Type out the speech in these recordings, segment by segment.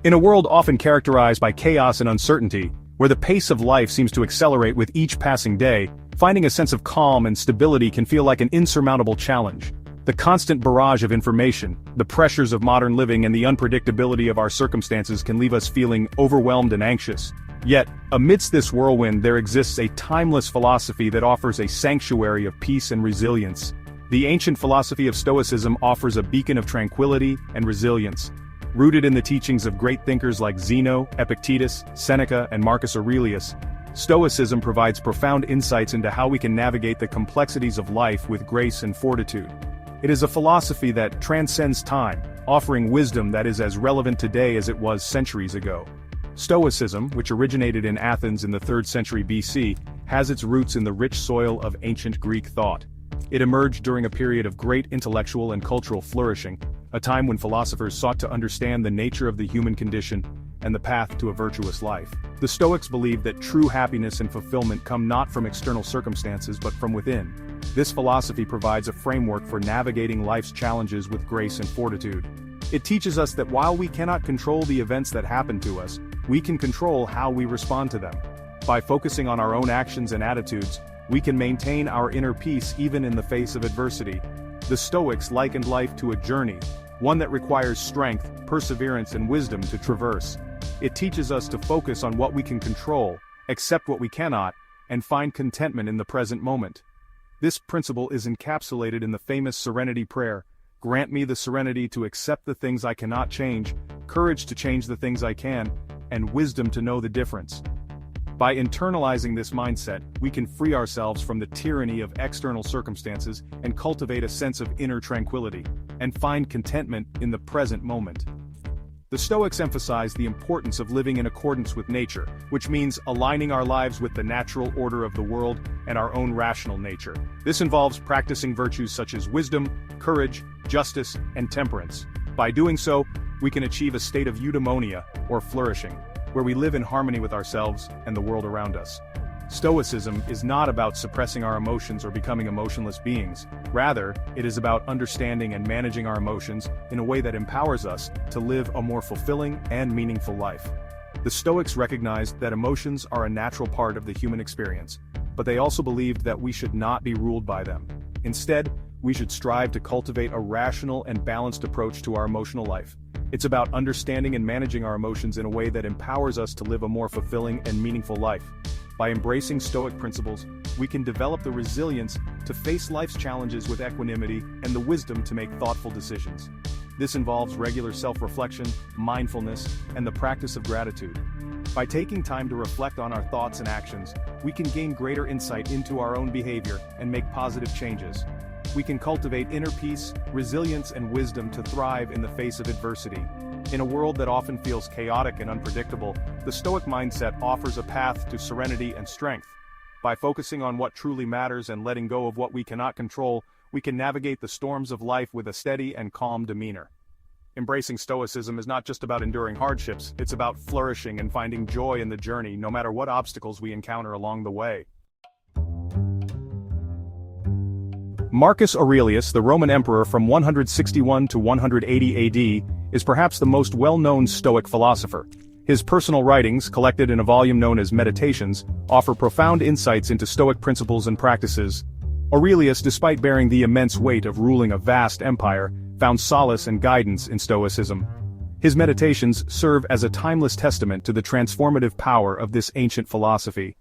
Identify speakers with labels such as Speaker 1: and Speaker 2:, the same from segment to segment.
Speaker 1: In a world often characterized by chaos and uncertainty, where the pace of life seems to accelerate with each passing day, finding a sense of calm and stability can feel like an insurmountable challenge. The constant barrage of information, the pressures of modern living and the unpredictability of our circumstances can leave us feeling overwhelmed and anxious. Yet, amidst this whirlwind there exists a timeless philosophy that offers a sanctuary of peace and resilience. The ancient philosophy of Stoicism offers a beacon of tranquility and resilience. Rooted in the teachings of great thinkers like Zeno, Epictetus, Seneca, and Marcus Aurelius, Stoicism provides profound insights into how we can navigate the complexities of life with grace and fortitude. It is a philosophy that transcends time, offering wisdom that is as relevant today as it was centuries ago. Stoicism, which originated in Athens in the 3rd century BC, has its roots in the rich soil of ancient Greek thought. It emerged during a period of great intellectual and cultural flourishing, a time when philosophers sought to understand the nature of the human condition and the path to a virtuous life. The Stoics believed that true happiness and fulfillment come not from external circumstances but from within. This philosophy provides a framework for navigating life's challenges with grace and fortitude. It teaches us that while we cannot control the events that happen to us, we can control how we respond to them. By focusing on our own actions and attitudes, we can maintain our inner peace even in the face of adversity. The Stoics likened life to a journey, one that requires strength, perseverance, and wisdom to traverse. It teaches us to focus on what we can control, accept what we cannot, and find contentment in the present moment. This principle is encapsulated in the famous Serenity Prayer: "Grant me the serenity to accept the things I cannot change, courage to change the things I can, and wisdom to know the difference." By internalizing this mindset, we can free ourselves from the tyranny of external circumstances and cultivate a sense of inner tranquility, and find contentment in the present moment. The Stoics emphasize the importance of living in accordance with nature, which means aligning our lives with the natural order of the world and our own rational nature. This involves practicing virtues such as wisdom, courage, justice, and temperance. By doing so, we can achieve a state of eudaimonia, or flourishing, where we live in harmony with ourselves and the world around us. Stoicism is not about suppressing our emotions or becoming emotionless beings. Rather, it is about understanding and managing our emotions in a way that empowers us to live a more fulfilling and meaningful life. The Stoics recognized that emotions are a natural part of the human experience, but they also believed that we should not be ruled by them. Instead, we should strive to cultivate a rational and balanced approach to our emotional life. It's about understanding and managing our emotions in a way that empowers us to live a more fulfilling and meaningful life. By embracing Stoic principles, we can develop the resilience to face life's challenges with equanimity and the wisdom to make thoughtful decisions. This involves regular self-reflection, mindfulness, and the practice of gratitude. By taking time to reflect on our thoughts and actions, we can gain greater insight into our own behavior and make positive changes. We can cultivate inner peace, resilience, and wisdom to thrive in the face of adversity. In a world that often feels chaotic and unpredictable, the Stoic mindset offers a path to serenity and strength. By focusing on what truly matters and letting go of what we cannot control, we can navigate the storms of life with a steady and calm demeanor. Embracing Stoicism is not just about enduring hardships, it's about flourishing and finding joy in the journey, no matter what obstacles we encounter along the way. Marcus Aurelius, the Roman emperor from 161 to 180 AD, is perhaps the most well-known Stoic philosopher. His personal writings, collected in a volume known as Meditations, offer profound insights into Stoic principles and practices. Aurelius, despite bearing the immense weight of ruling a vast empire, found solace and guidance in Stoicism. His Meditations serve as a timeless testament to the transformative power of this ancient philosophy.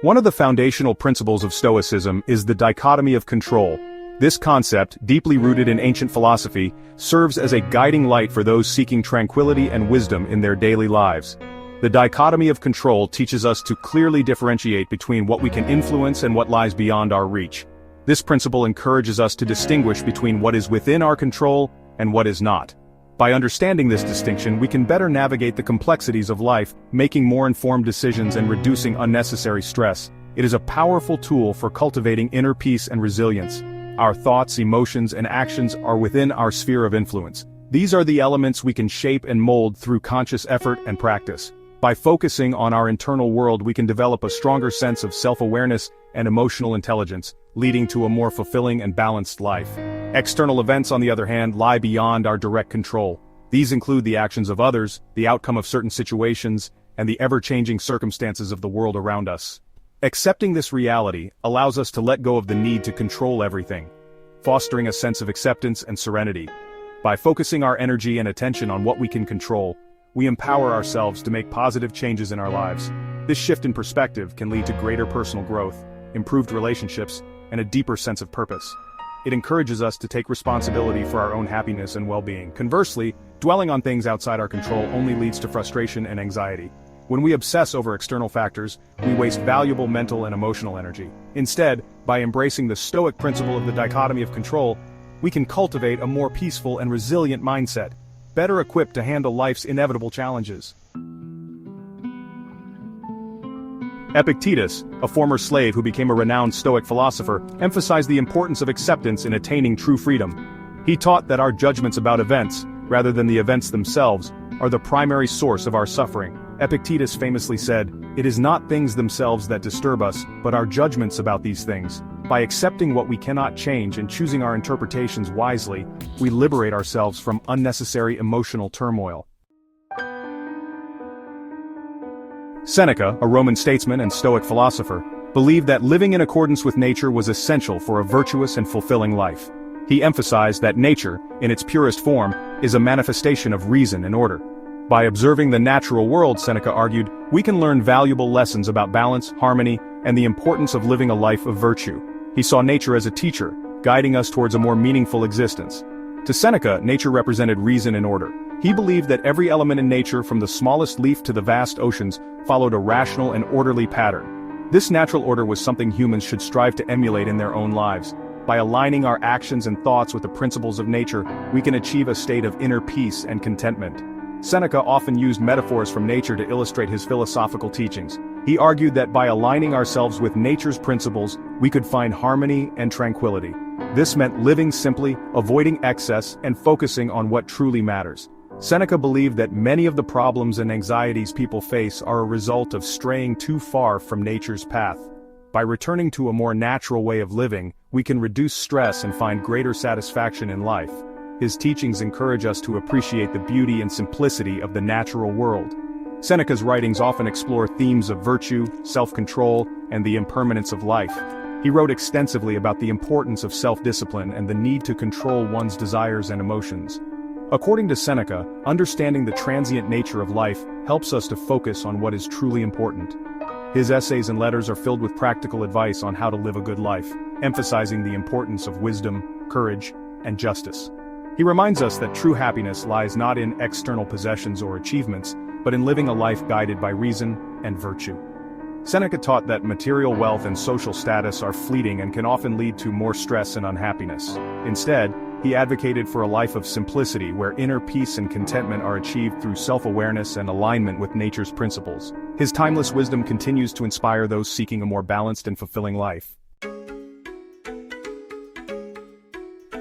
Speaker 1: One of the foundational principles of Stoicism is the dichotomy of control. This concept, deeply rooted in ancient philosophy, serves as a guiding light for those seeking tranquility and wisdom in their daily lives. The dichotomy of control teaches us to clearly differentiate between what we can influence and what lies beyond our reach. This principle encourages us to distinguish between what is within our control and what is not. By understanding this distinction, we can better navigate the complexities of life, making more informed decisions and reducing unnecessary stress. It is a powerful tool for cultivating inner peace and resilience. Our thoughts, emotions, and actions are within our sphere of influence. These are the elements we can shape and mold through conscious effort and practice. By focusing on our internal world, we can develop a stronger sense of self-awareness and emotional intelligence, leading to a more fulfilling and balanced life. External events, on the other hand, lie beyond our direct control. These include the actions of others, the outcome of certain situations, and the ever-changing circumstances of the world around us. Accepting this reality allows us to let go of the need to control everything, fostering a sense of acceptance and serenity. By focusing our energy and attention on what we can control, we empower ourselves to make positive changes in our lives. This shift in perspective can lead to greater personal growth, improved relationships, and a deeper sense of purpose. It encourages us to take responsibility for our own happiness and well-being. Conversely, dwelling on things outside our control only leads to frustration and anxiety. When we obsess over external factors, we waste valuable mental and emotional energy. Instead, by embracing the Stoic principle of the dichotomy of control, we can cultivate a more peaceful and resilient mindset, better equipped to handle life's inevitable challenges. Epictetus, a former slave who became a renowned Stoic philosopher, emphasized the importance of acceptance in attaining true freedom. He taught that our judgments about events, rather than the events themselves, are the primary source of our suffering. Epictetus famously said, "It is not things themselves that disturb us, but our judgments about these things." By accepting what we cannot change and choosing our interpretations wisely, we liberate ourselves from unnecessary emotional turmoil. Seneca, a Roman statesman and Stoic philosopher, believed that living in accordance with nature was essential for a virtuous and fulfilling life. He emphasized that nature, in its purest form, is a manifestation of reason and order. By observing the natural world, Seneca argued, we can learn valuable lessons about balance, harmony, and the importance of living a life of virtue. He saw nature as a teacher, guiding us towards a more meaningful existence. To Seneca, nature represented reason and order. He believed that every element in nature, from the smallest leaf to the vast oceans, followed a rational and orderly pattern. This natural order was something humans should strive to emulate in their own lives. By aligning our actions and thoughts with the principles of nature, we can achieve a state of inner peace and contentment. Seneca often used metaphors from nature to illustrate his philosophical teachings. He argued that by aligning ourselves with nature's principles, we could find harmony and tranquility. This meant living simply, avoiding excess, and focusing on what truly matters. Seneca believed that many of the problems and anxieties people face are a result of straying too far from nature's path. By returning to a more natural way of living, we can reduce stress and find greater satisfaction in life. His teachings encourage us to appreciate the beauty and simplicity of the natural world. Seneca's writings often explore themes of virtue, self-control, and the impermanence of life. He wrote extensively about the importance of self-discipline and the need to control one's desires and emotions. According to Seneca, understanding the transient nature of life helps us to focus on what is truly important. His essays and letters are filled with practical advice on how to live a good life, emphasizing the importance of wisdom, courage, and justice. He reminds us that true happiness lies not in external possessions or achievements, but in living a life guided by reason and virtue. Seneca taught that material wealth and social status are fleeting and can often lead to more stress and unhappiness. Instead, he advocated for a life of simplicity where inner peace and contentment are achieved through self-awareness and alignment with nature's principles. His timeless wisdom continues to inspire those seeking a more balanced and fulfilling life.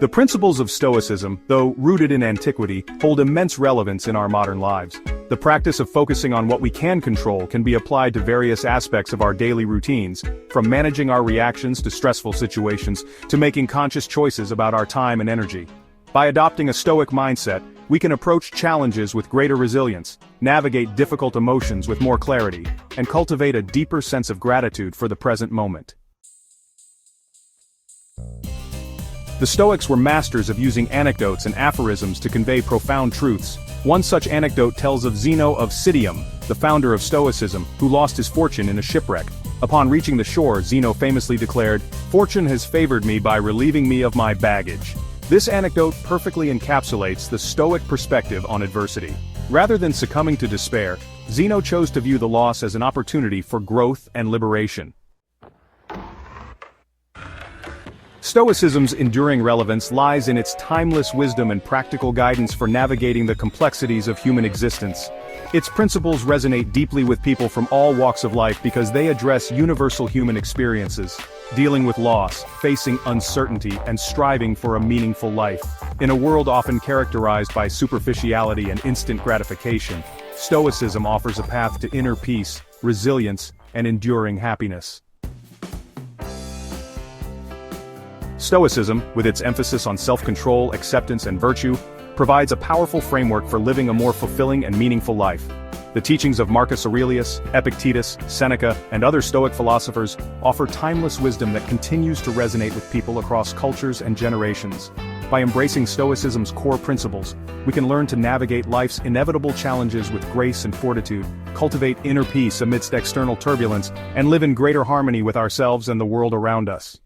Speaker 1: The principles of Stoicism, though rooted in antiquity, hold immense relevance in our modern lives. The practice of focusing on what we can control can be applied to various aspects of our daily routines, from managing our reactions to stressful situations, to making conscious choices about our time and energy. By adopting a Stoic mindset, we can approach challenges with greater resilience, navigate difficult emotions with more clarity, and cultivate a deeper sense of gratitude for the present moment. The Stoics were masters of using anecdotes and aphorisms to convey profound truths. One such anecdote tells of Zeno of Citium, the founder of Stoicism, who lost his fortune in a shipwreck. Upon reaching the shore, Zeno famously declared, "Fortune has favored me by relieving me of my baggage." This anecdote perfectly encapsulates the Stoic perspective on adversity. Rather than succumbing to despair, Zeno chose to view the loss as an opportunity for growth and liberation. Stoicism's enduring relevance lies in its timeless wisdom and practical guidance for navigating the complexities of human existence. Its principles resonate deeply with people from all walks of life because they address universal human experiences, dealing with loss, facing uncertainty, and striving for a meaningful life. In a world often characterized by superficiality and instant gratification, Stoicism offers a path to inner peace, resilience, and enduring happiness. Stoicism, with its emphasis on self-control, acceptance, and virtue, provides a powerful framework for living a more fulfilling and meaningful life. The teachings of Marcus Aurelius, Epictetus, Seneca, and other Stoic philosophers offer timeless wisdom that continues to resonate with people across cultures and generations. By embracing Stoicism's core principles, we can learn to navigate life's inevitable challenges with grace and fortitude, cultivate inner peace amidst external turbulence, and live in greater harmony with ourselves and the world around us.